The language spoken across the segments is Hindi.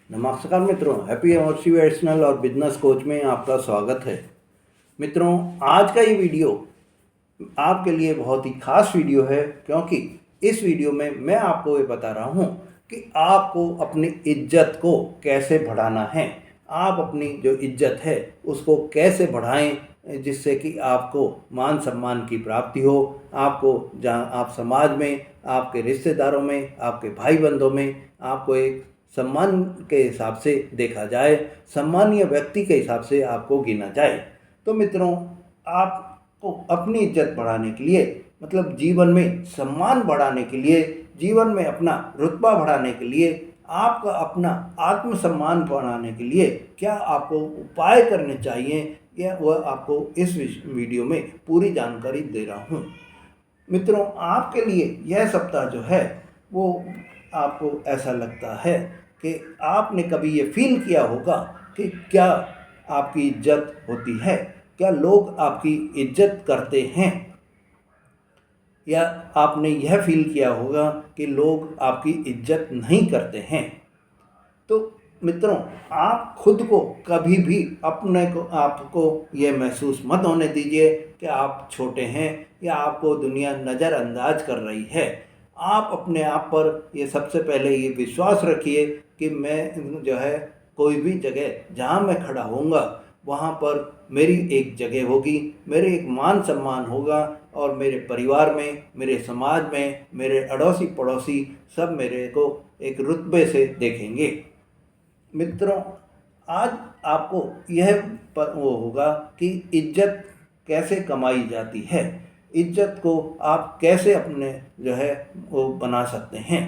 नमस्कार मित्रों, हैप्पी मोटिवेशनल और बिजनेस कोच में आपका स्वागत है। मित्रों, आज का ये वीडियो आपके लिए बहुत ही खास वीडियो है, क्योंकि इस वीडियो में मैं आपको ये बता रहा हूँ कि आपको अपनी इज्जत को कैसे बढ़ाना है। आप अपनी जो इज्जत है उसको कैसे बढ़ाएं जिससे कि आपको मान सम्मान की प्राप्ति हो। आपको जहाँ आप समाज में, आपके रिश्तेदारों में, आपके भाई बंधुओं में आपको एक सम्मान के हिसाब से देखा जाए, सम्मानीय व्यक्ति के हिसाब से आपको गिना जाए। तो मित्रों, आपको अपनी इज्जत बढ़ाने के लिए, मतलब जीवन में सम्मान बढ़ाने के लिए, जीवन में अपना रुतबा बढ़ाने के लिए, आपका अपना आत्मसम्मान बढ़ाने के लिए क्या आपको उपाय करने चाहिए, यह वह आपको इस वीडियो में पूरी जानकारी दे रहा हूँ। मित्रों, आपके लिए यह सप्ताह जो है वो आपको ऐसा लगता है कि आपने कभी ये फील किया होगा कि क्या आपकी इज्जत होती है, क्या लोग आपकी इज्जत करते हैं, या आपने यह फील किया होगा कि लोग आपकी इज्जत नहीं करते हैं। तो मित्रों, आप खुद को कभी भी अपने को आपको ये महसूस मत होने दीजिए कि आप छोटे हैं या आपको दुनिया नज़रअंदाज कर रही है। आप अपने आप पर ये सबसे पहले ये विश्वास रखिए कि मैं जो है कोई भी जगह जहाँ मैं खड़ा होऊंगा वहाँ पर मेरी एक जगह होगी, मेरे एक मान सम्मान होगा, और मेरे परिवार में, मेरे समाज में, मेरे अड़ोसी पड़ोसी सब मेरे को एक रुतबे से देखेंगे। मित्रों, आज आपको यह वो होगा कि इज्जत कैसे कमाई जाती है, इज्जत को आप कैसे अपने जो है वो बना सकते हैं।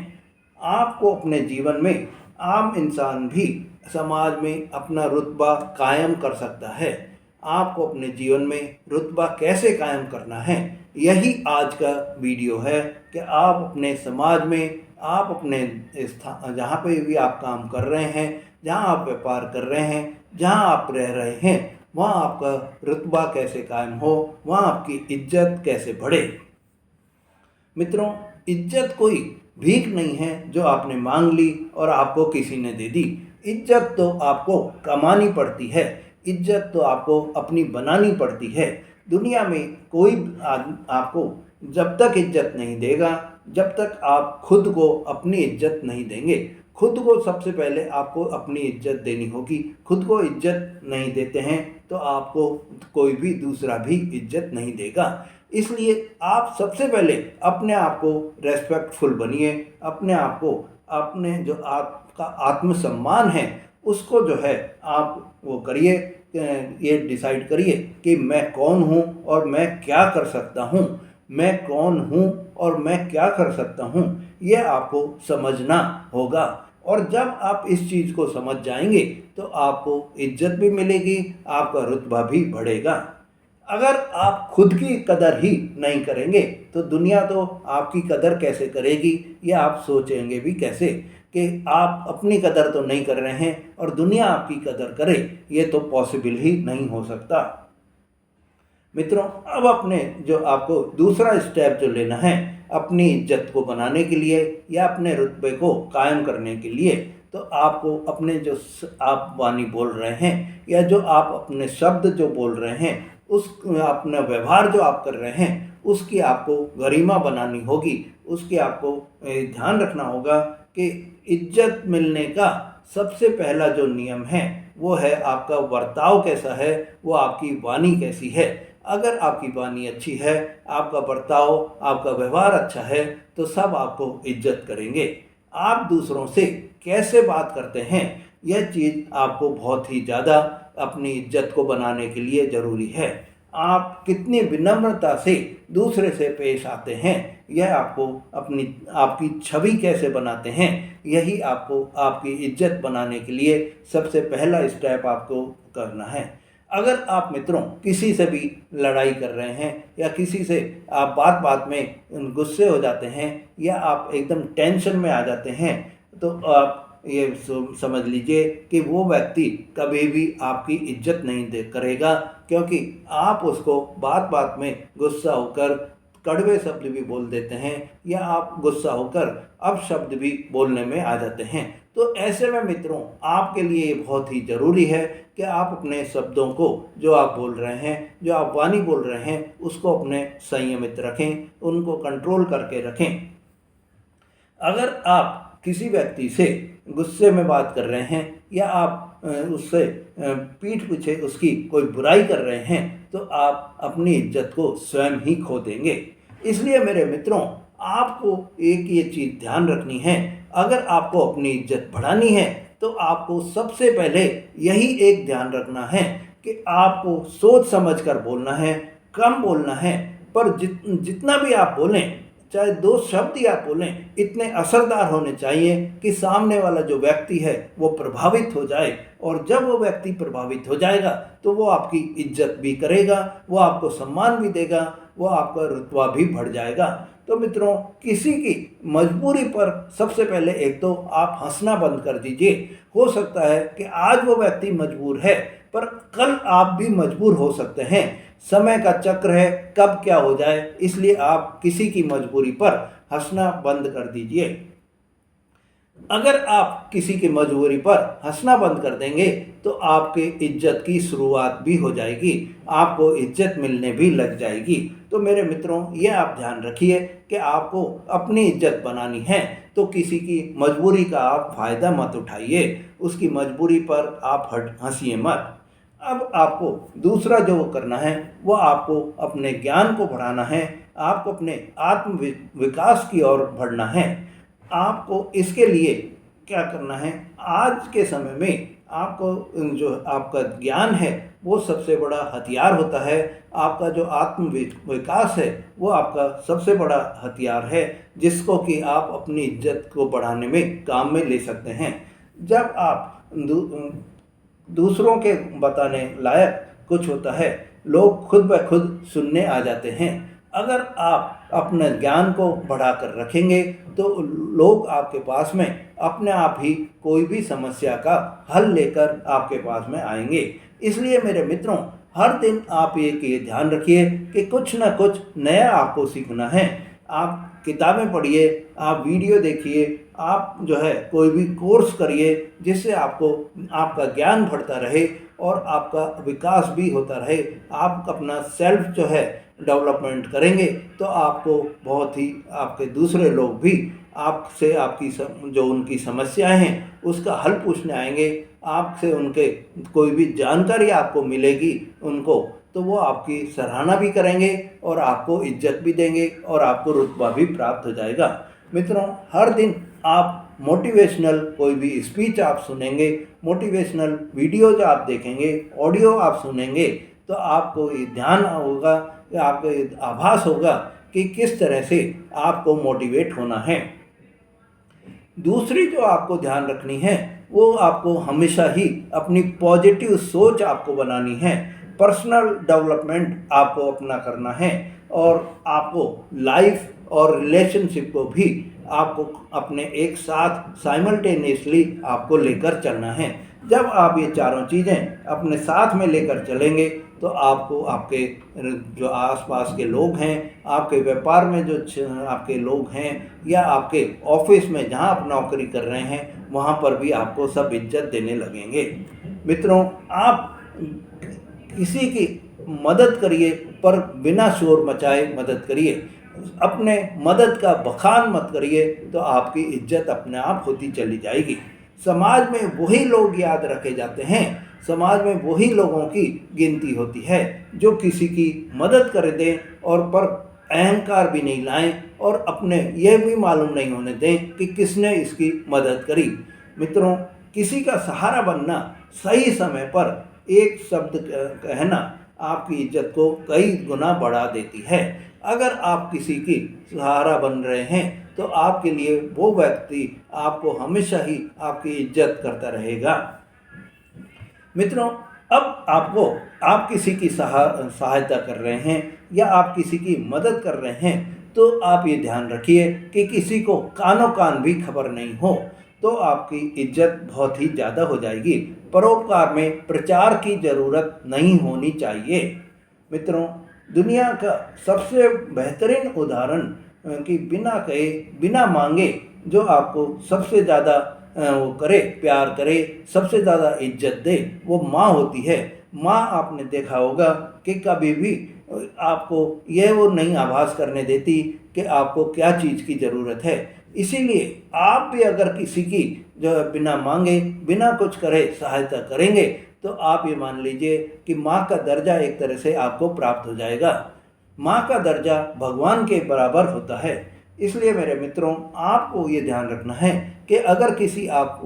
आपको अपने जीवन में आम इंसान भी समाज में अपना रुतबा कायम कर सकता है। आपको अपने जीवन में रुतबा कैसे कायम करना है, यही आज का वीडियो है कि आप अपने समाज में, आप अपने स्थान जहाँ पे भी आप काम कर रहे हैं, जहाँ आप व्यापार कर रहे हैं, जहाँ आप रह रहे हैं, वहाँ आपका रुतबा कैसे कायम हो, वहाँ आपकी इज्जत कैसे बढ़े। मित्रों, इज्जत कोई भीख नहीं है जो आपने मांग ली और आपको किसी ने दे दी। इज्जत तो आपको कमानी पड़ती है, इज्जत तो आपको अपनी बनानी पड़ती है। दुनिया में कोई आपको जब तक इज्जत नहीं देगा, जब तक आप खुद को अपनी इज्जत नहीं देंगे। खुद को सबसे पहले आपको अपनी इज्जत देनी होगी। खुद को इज्जत नहीं देते हैं तो आपको कोई भी दूसरा भी इज्जत नहीं देगा। इसलिए आप सबसे पहले अपने आप को रेस्पेक्टफुल बनिए, अपने आप को, अपने जो आपका आत्मसम्मान है उसको जो है आप वो करिए, ये डिसाइड करिए कि मैं कौन हूँ और मैं क्या कर सकता हूँ, मैं कौन हूँ और मैं क्या कर सकता हूँ, ये आपको समझना होगा। और जब आप इस चीज़ को समझ जाएंगे तो आपको इज्जत भी मिलेगी, आपका रुतबा भी बढ़ेगा। अगर आप खुद की कदर ही नहीं करेंगे तो दुनिया तो आपकी कदर कैसे करेगी, ये आप सोचेंगे भी कैसे कि आप अपनी कदर तो नहीं कर रहे हैं और दुनिया आपकी कदर करे, ये तो पॉसिबल ही नहीं हो सकता। मित्रों, अब अपने जो आपको दूसरा स्टेप जो लेना है अपनी इज्जत को बनाने के लिए या अपने रुतबे को कायम करने के लिए, तो आपको अपने जो आप वाणी बोल रहे हैं या जो आप अपने शब्द जो बोल रहे हैं, उस अपना व्यवहार जो आप कर रहे हैं उसकी आपको गरिमा बनानी होगी। उसकी आपको ध्यान रखना होगा कि इज्जत मिलने का सबसे पहला जो नियम है वो है आपका बर्ताव कैसा है, वो आपकी वाणी कैसी है। अगर आपकी वाणी अच्छी है, आपका बर्ताव, आपका व्यवहार अच्छा है, तो सब आपको इज्जत करेंगे। आप दूसरों से कैसे बात करते हैं, यह चीज़ आपको बहुत ही ज़्यादा अपनी इज्जत को बनाने के लिए ज़रूरी है। आप कितनी विनम्रता से दूसरे से पेश आते हैं, यह आपको अपनी आपकी छवि कैसे बनाते हैं, यही आपको आपकी इज्जत बनाने के लिए सबसे पहला स्टेप आपको करना है। अगर आप मित्रों किसी से भी लड़ाई कर रहे हैं या किसी से आप बात बात में गुस्से हो जाते हैं या आप एकदम टेंशन में आ जाते हैं, तो आप ये समझ लीजिए कि वो व्यक्ति कभी भी आपकी इज्जत नहीं दे करेगा, क्योंकि आप उसको बात बात में गुस्सा होकर कड़वे शब्द भी बोल देते हैं या आप गुस्सा होकर अपशब्द भी बोलने में आ जाते हैं। तो ऐसे में मित्रों आपके लिए ये बहुत ही ज़रूरी है कि आप अपने शब्दों को, जो आप बोल रहे हैं, जो आप वाणी बोल रहे हैं, उसको अपने संयमित रखें, उनको कंट्रोल करके रखें। अगर आप किसी व्यक्ति से गुस्से में बात कर रहे हैं या आप उससे पीठ पीछे उसकी कोई बुराई कर रहे हैं, तो आप अपनी इज्जत को स्वयं ही खो देंगे। इसलिए मेरे मित्रों, आपको एक ये चीज़ ध्यान रखनी है, अगर आपको अपनी इज्जत बढ़ानी है तो आपको सबसे पहले यही एक ध्यान रखना है कि आपको सोच समझ कर बोलना है, कम बोलना है, पर जितना भी आप बोलें, चाहे 2 शब्द ही आप बोलें, इतने असरदार होने चाहिए कि सामने वाला जो व्यक्ति है वो प्रभावित हो जाए। और जब वो व्यक्ति प्रभावित हो जाएगा तो वो आपकी इज्जत भी करेगा, वो आपको सम्मान भी देगा, वो आपका रुतबा भी बढ़ जाएगा। तो मित्रों, किसी की मजबूरी पर सबसे पहले एक तो आप हंसना बंद कर दीजिए। हो सकता है कि आज वो व्यक्ति मजबूर है, पर कल आप भी मजबूर हो सकते हैं। समय का चक्र है, कब क्या हो जाए, इसलिए आप किसी की मजबूरी पर हंसना बंद कर दीजिए। अगर आप किसी की मजबूरी पर हंसना बंद कर देंगे तो आपके इज्जत की शुरुआत भी हो जाएगी, आपको इज्जत मिलने भी लग जाएगी। तो मेरे मित्रों, ये आप ध्यान रखिए कि आपको अपनी इज्जत बनानी है तो किसी की मजबूरी का आप फ़ायदा मत उठाइए, उसकी मजबूरी पर आप हंसिए मत। अब आपको दूसरा जो करना है वो आपको अपने ज्ञान को बढ़ाना है, आपको अपने आत्म विकास की ओर बढ़ना है। आपको इसके लिए क्या करना है, आज के समय में आपको जो आपका ज्ञान है वो सबसे बड़ा हथियार होता है। आपका जो आत्म विकास है वो आपका सबसे बड़ा हथियार है, जिसको कि आप अपनी इज्जत को बढ़ाने में काम में ले सकते हैं। जब आप दूसरों के बताने लायक कुछ होता है, लोग खुद ब खुद सुनने आ जाते हैं। अगर आप अपने ज्ञान को बढ़ाकर रखेंगे तो लोग आपके पास में अपने आप ही कोई भी समस्या का हल लेकर आपके पास में आएंगे। इसलिए मेरे मित्रों, हर दिन आप ये ध्यान रखिए कि कुछ ना कुछ नया आपको सीखना है। आप किताबें पढ़िए, आप वीडियो देखिए, आप जो है कोई भी कोर्स करिए, जिससे आपको आपका ज्ञान बढ़ता रहे और आपका विकास भी होता रहे। आप अपना सेल्फ जो है डेवलपमेंट करेंगे तो आपको बहुत ही आपके दूसरे लोग भी आपसे आपकी जो उनकी समस्याएं हैं उसका हल पूछने आएंगे, आपसे उनके कोई भी जानकारी आपको मिलेगी उनको, तो वो आपकी सराहना भी करेंगे और आपको इज्जत भी देंगे और आपको रुतबा भी प्राप्त हो जाएगा। मित्रों, हर दिन आप मोटिवेशनल कोई भी स्पीच आप सुनेंगे, मोटिवेशनल वीडियोज आप देखेंगे, ऑडियो आप सुनेंगे, तो आपको ये ध्यान होगा, आपको आभास होगा कि किस तरह से आपको मोटिवेट होना है। दूसरी जो आपको ध्यान रखनी है वो आपको हमेशा ही अपनी पॉजिटिव सोच आपको बनानी है, पर्सनल डेवलपमेंट आपको अपना करना है और आपको लाइफ और रिलेशनशिप को भी आपको अपने एक साथ साइमल्टेनियसली आपको लेकर चलना है। जब आप ये चारों चीज़ें अपने साथ में लेकर चलेंगे तो आपको आपके जो आसपास के लोग हैं, आपके व्यापार में जो आपके लोग हैं या आपके ऑफिस में जहां आप नौकरी कर रहे हैं, वहां पर भी आपको सब इज्जत देने लगेंगे। मित्रों, आप किसी की मदद करिए पर बिना शोर मचाए मदद करिए, अपने मदद का बखान मत करिए, तो आपकी इज्जत अपने आप होती चली जाएगी। समाज में वही लोग याद रखे जाते हैं, समाज में वही लोगों की गिनती होती है जो किसी की मदद कर दें और पर अहंकार भी नहीं लाएं और अपने यह भी मालूम नहीं होने दें कि किसने इसकी मदद करी। मित्रों, किसी का सहारा बनना, सही समय पर एक शब्द कहना आपकी इज्जत को कई गुना बढ़ा देती है। अगर आप किसी की सहारा बन रहे हैं तो आपके लिए वो व्यक्ति आपको हमेशा ही आपकी इज्जत करता रहेगा। मित्रों, अब आप किसी की सहायता कर रहे हैं या आप किसी की मदद कर रहे हैं तो आप ये ध्यान रखिए कि किसी को कानों कान भी खबर नहीं हो, तो आपकी इज्जत बहुत ही ज़्यादा हो जाएगी। परोपकार में प्रचार की ज़रूरत नहीं होनी चाहिए। मित्रों, दुनिया का सबसे बेहतरीन उदाहरण कि बिना कहे बिना मांगे जो आपको सबसे ज़्यादा वो करे, प्यार करे, सबसे ज़्यादा इज्जत दे, वो माँ होती है। माँ आपने देखा होगा कि कभी भी आपको यह वो नहीं आभास करने देती कि आपको क्या चीज़ की ज़रूरत है। इसीलिए आप भी अगर किसी की जो है बिना मांगे, बिना कुछ करे सहायता करेंगे, तो आप ये मान लीजिए कि माँ का दर्जा एक तरह से आपको प्राप्त हो जाएगा। माँ का दर्जा भगवान के बराबर होता है। इसलिए मेरे मित्रों, आपको ये ध्यान रखना है कि अगर किसी आप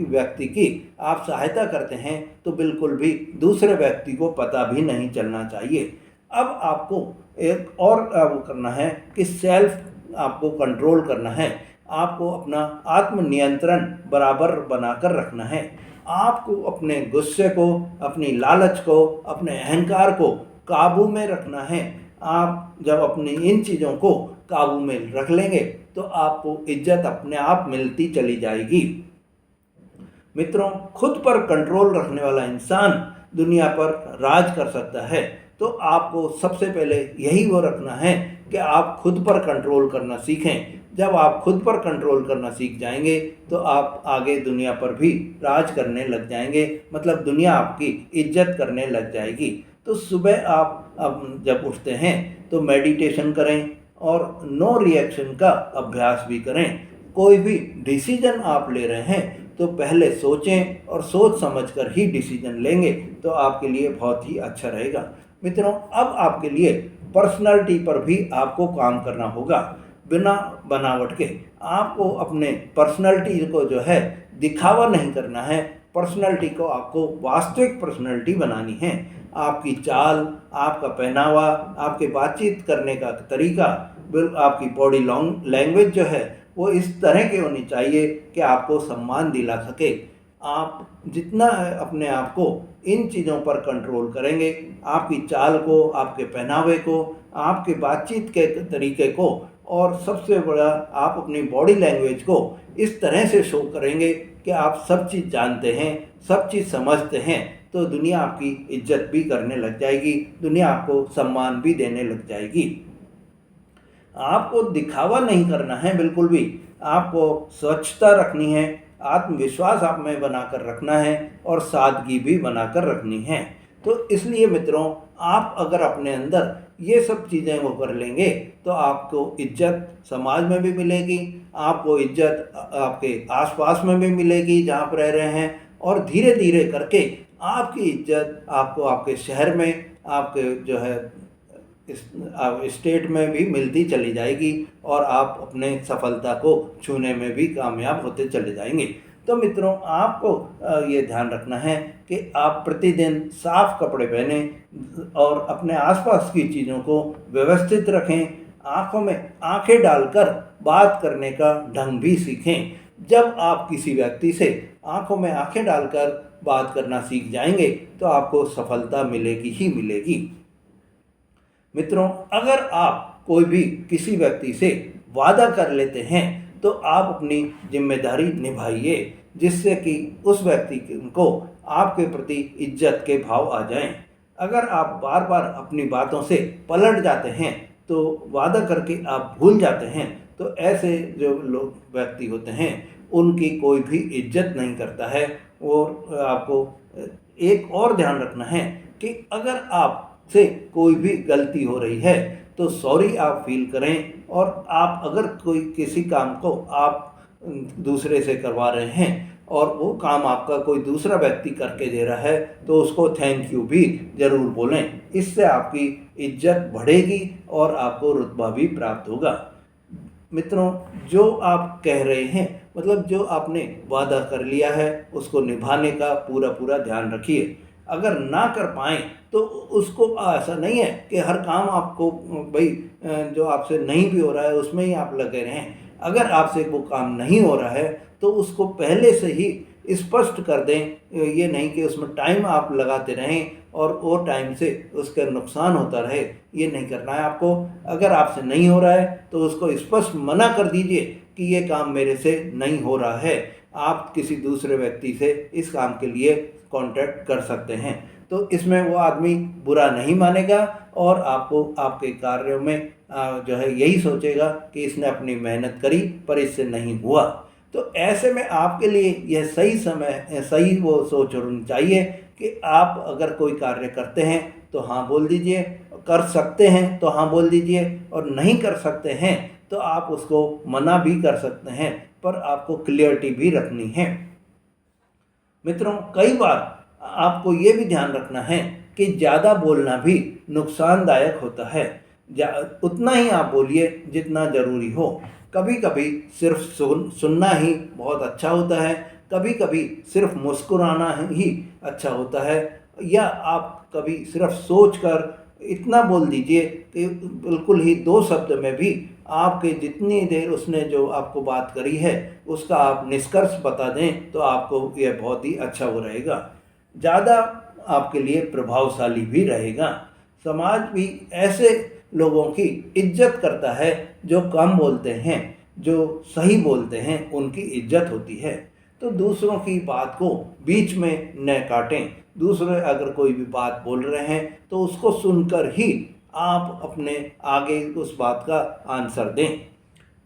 व्यक्ति की आप सहायता करते हैं तो बिल्कुल भी दूसरे व्यक्ति को पता भी नहीं चलना चाहिए। अब आपको एक और वो करना है कि सेल्फ आपको कंट्रोल करना है। आपको अपना आत्मनियंत्रण बराबर बनाकर रखना है। आपको अपने गुस्से को, अपनी लालच को, अपने अहंकार को काबू में रखना है। आप जब अपनी इन चीज़ों को काबू में रख लेंगे तो आपको इज्जत अपने आप मिलती चली जाएगी। मित्रों, खुद पर कंट्रोल रखने वाला इंसान दुनिया पर राज कर सकता है। तो आपको सबसे पहले यही वो रखना है कि आप खुद पर कंट्रोल करना सीखें। जब आप खुद पर कंट्रोल करना सीख जाएंगे तो आप आगे दुनिया पर भी राज करने लग जाएंगे, मतलब दुनिया आपकी इज्जत करने लग जाएगी। तो सुबह आप अब जब उठते हैं तो मेडिटेशन करें और नो रिएक्शन का अभ्यास भी करें। कोई भी डिसीजन आप ले रहे हैं तो पहले सोचें और सोच समझकर ही डिसीजन लेंगे तो आपके लिए बहुत ही अच्छा रहेगा। मित्रों, अब आपके लिए पर्सनालिटी पर भी आपको काम करना होगा। बिना बनावट के आपको अपने पर्सनालिटी को जो है दिखावा नहीं करना है। पर्सनालिटी को आपको वास्तविक पर्सनालिटी बनानी है। आपकी चाल, आपका पहनावा, आपके बातचीत करने का तरीका, आपकी बॉडी लैंग्वेज जो है वो इस तरह की होनी चाहिए कि आपको सम्मान दिला सके। आप जितना अपने आप को इन चीज़ों पर कंट्रोल करेंगे, आपकी चाल को, आपके पहनावे को, आपके बातचीत के तरीके को, और सबसे बड़ा आप अपनी बॉडी लैंग्वेज को इस तरह से शो करेंगे कि आप सब चीज़ जानते हैं, सब चीज़ समझते हैं, तो दुनिया आपकी इज्जत भी करने लग जाएगी, दुनिया आपको सम्मान भी देने लग जाएगी। आपको दिखावा नहीं करना है बिल्कुल भी। आपको स्वच्छता रखनी है, आत्मविश्वास आप में बनाकर रखना है और सादगी भी बनाकर रखनी है। तो इसलिए मित्रों, आप अगर अपने अंदर ये सब चीज़ें वो कर लेंगे तो आपको इज्जत समाज में भी मिलेगी, आपको इज्जत आपके आसपास में भी मिलेगी जहाँ पर रह रहे हैं, और धीरे धीरे करके आपकी इज्जत आपको आपके शहर में, आपके जो है स्टेट में भी मिलती चली जाएगी और आप अपने सफलता को छूने में भी कामयाब होते चले जाएंगे। तो मित्रों, आपको ये ध्यान रखना है कि आप प्रतिदिन साफ कपड़े पहनें और अपने आसपास की चीज़ों को व्यवस्थित रखें। आँखों में आँखें डालकर बात करने का ढंग भी सीखें। जब आप किसी व्यक्ति से आँखों में आँखें डालकर बात करना सीख जाएंगे तो आपको सफलता मिलेगी ही मिलेगी। मित्रों, अगर आप कोई भी किसी व्यक्ति से वादा कर लेते हैं तो आप अपनी जिम्मेदारी निभाइए, जिससे कि उस व्यक्ति को आपके प्रति इज्जत के भाव आ जाएं। अगर आप बार बार अपनी बातों से पलट जाते हैं, तो वादा करके आप भूल जाते हैं, तो ऐसे जो लोग व्यक्ति होते हैं उनकी कोई भी इज्जत नहीं करता है। और आपको एक और ध्यान रखना है कि अगर आप से कोई भी गलती हो रही है तो सॉरी आप फील करें, और आप अगर कोई किसी काम को आप दूसरे से करवा रहे हैं और वो काम आपका कोई दूसरा व्यक्ति करके दे रहा है तो उसको थैंक यू भी ज़रूर बोलें। इससे आपकी इज्जत बढ़ेगी और आपको रुतबा भी प्राप्त होगा। मित्रों, जो आप कह रहे हैं, मतलब जो आपने वादा कर लिया है, उसको निभाने का पूरा पूरा ध्यान रखिए। अगर ना कर पाएँ तो उसको ऐसा नहीं है कि हर काम आपको भाई जो आपसे नहीं भी हो रहा है उसमें ही आप लगे रहें। अगर आपसे वो काम नहीं हो रहा है तो उसको पहले से ही स्पष्ट कर दें। ये नहीं कि उसमें टाइम आप लगाते रहें और वो टाइम से उसका नुकसान होता रहे, ये नहीं करना है आपको। अगर आपसे नहीं हो रहा है तो उसको स्पष्ट मना कर दीजिए कि ये काम मेरे से नहीं हो रहा है, आप किसी दूसरे व्यक्ति से इस काम के लिए कांटेक्ट कर सकते हैं। तो इसमें वो आदमी बुरा नहीं मानेगा और आपको आपके कार्यों में जो है यही सोचेगा कि इसने अपनी मेहनत करी पर इससे नहीं हुआ। तो ऐसे में आपके लिए यह सही समय सही वो सोच होनी चाहिए कि आप अगर कोई कार्य करते हैं तो हाँ बोल दीजिए, कर सकते हैं तो हाँ बोल दीजिए, और नहीं कर सकते हैं तो आप उसको मना भी कर सकते हैं, पर आपको क्लियरिटी भी रखनी है। मित्रों, कई बार आपको ये भी ध्यान रखना है कि ज़्यादा बोलना भी नुकसानदायक होता है। उतना ही आप बोलिए जितना ज़रूरी हो। कभी कभी सिर्फ सुनना ही बहुत अच्छा होता है, कभी कभी सिर्फ मुस्कुराना ही अच्छा होता है, या आप कभी सिर्फ सोचकर इतना बोल दीजिए कि बिल्कुल ही 2 शब्द में भी आपके जितनी देर उसने जो आपको बात करी है उसका आप निष्कर्ष बता दें तो आपको यह बहुत ही अच्छा हो रहेगा, ज़्यादा आपके लिए प्रभावशाली भी रहेगा। समाज भी ऐसे लोगों की इज्जत करता है जो कम बोलते हैं, जो सही बोलते हैं, उनकी इज्जत होती है। तो दूसरों की बात को बीच में न काटें। दूसरे अगर कोई भी बात बोल रहे हैं तो उसको सुनकर ही आप अपने आगे उस बात का आंसर दें।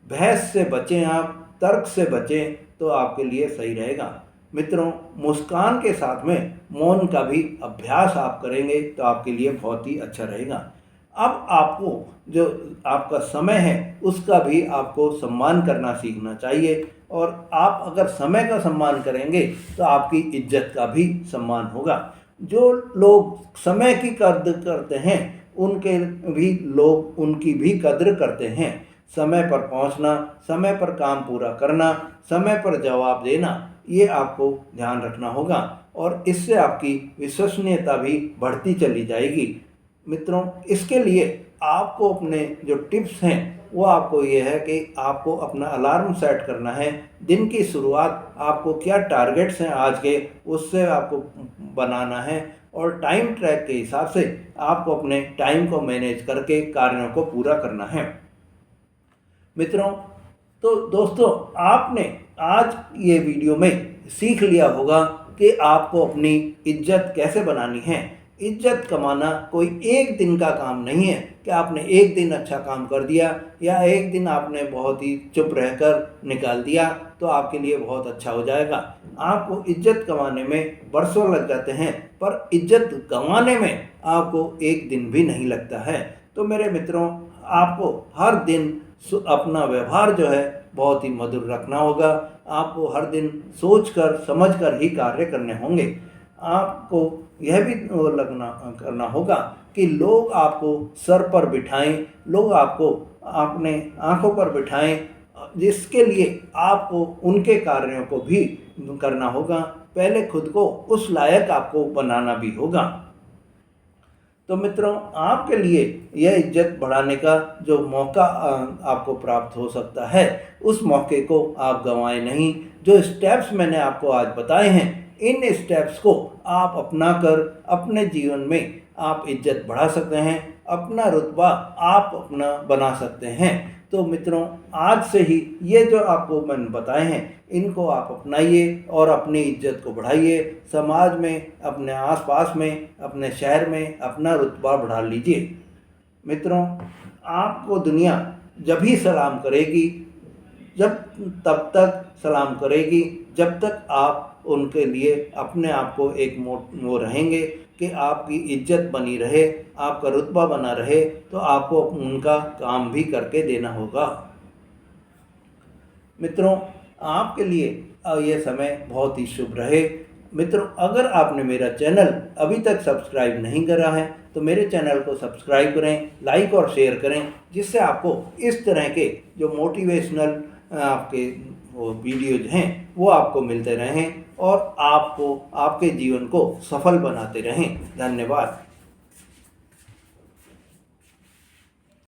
बहस से बचें, आप तर्क से बचें तो आपके लिए सही रहेगा। मित्रों, मुस्कान के साथ में मौन का भी अभ्यास आप करेंगे तो आपके लिए बहुत ही अच्छा रहेगा। अब आपको जो आपका समय है उसका भी आपको सम्मान करना सीखना चाहिए, और आप अगर समय का सम्मान करेंगे तो आपकी इज्जत का भी सम्मान होगा। जो लोग समय की कद्र करते हैं उनकी भी कद्र करते हैं। समय पर पहुंचना, समय पर काम पूरा करना, समय पर जवाब देना, ये आपको ध्यान रखना होगा, और इससे आपकी विश्वसनीयता भी बढ़ती चली जाएगी। मित्रों, इसके लिए आपको अपने जो टिप्स हैं वो आपको ये है कि आपको अपना अलार्म सेट करना है। दिन की शुरुआत आपको क्या टारगेट्स हैं आज के, उससे आपको बनाना है, और टाइम ट्रैक के हिसाब से आपको अपने टाइम को मैनेज करके कार्यों को पूरा करना है। मित्रों, तो दोस्तों, आपने आज ये वीडियो में सीख लिया होगा कि आपको अपनी इज्जत कैसे बनानी है। इज्जत कमाना कोई एक दिन का काम नहीं है कि आपने एक दिन अच्छा काम कर दिया या एक दिन आपने बहुत ही चुप रहकर निकाल दिया तो आपके लिए बहुत अच्छा हो जाएगा। आपको इज्जत कमाने में बरसों लग जाते हैं, पर इज्जत गंवाने में आपको एक दिन भी नहीं लगता है। तो मेरे मित्रों, आपको हर दिन अपना व्यवहार जो है बहुत ही मधुर रखना होगा। आपको हर दिन सोचकर समझकर ही कार्य करने होंगे। आपको यह भी करना होगा कि लोग आपको सर पर बिठाएं, लोग आपको अपने आंखों पर बिठाएं, जिसके लिए आपको उनके कार्यों को भी करना होगा। पहले खुद को उस लायक आपको बनाना भी होगा। तो मित्रों, आपके लिए यह इज्जत बढ़ाने का जो मौका आपको प्राप्त हो सकता है, उस मौके को आप गंवाएं नहीं। जो स्टेप्स मैंने आपको आज बताए हैं, इन स्टेप्स को आप अपना कर अपने जीवन में आप इज्जत बढ़ा सकते हैं, अपना रुतबा आप अपना बना सकते हैं। तो मित्रों, आज से ही ये जो आपको मैंने बताए हैं इनको आप अपनाइए और अपनी इज्जत को बढ़ाइए। समाज में, अपने आसपास में, अपने शहर में अपना रुतबा बढ़ा लीजिए। मित्रों, आपको दुनिया जब ही सलाम करेगी, तब तक सलाम करेगी जब तक आप उनके लिए अपने आप को एक वो रहेंगे कि आपकी इज्जत बनी रहे, आपका रुतबा बना रहे, तो आपको उनका काम भी करके देना होगा। मित्रों, आपके लिए यह समय बहुत ही शुभ रहे। मित्रों, अगर आपने मेरा चैनल अभी तक सब्सक्राइब नहीं करा है तो मेरे चैनल को सब्सक्राइब करें, लाइक और शेयर करें, जिससे आपको इस तरह के जो मोटिवेशनल आपके वो वीडियोज हैं वो आपको मिलते रहें और आपको आपके जीवन को सफल बनाते रहें। धन्यवाद।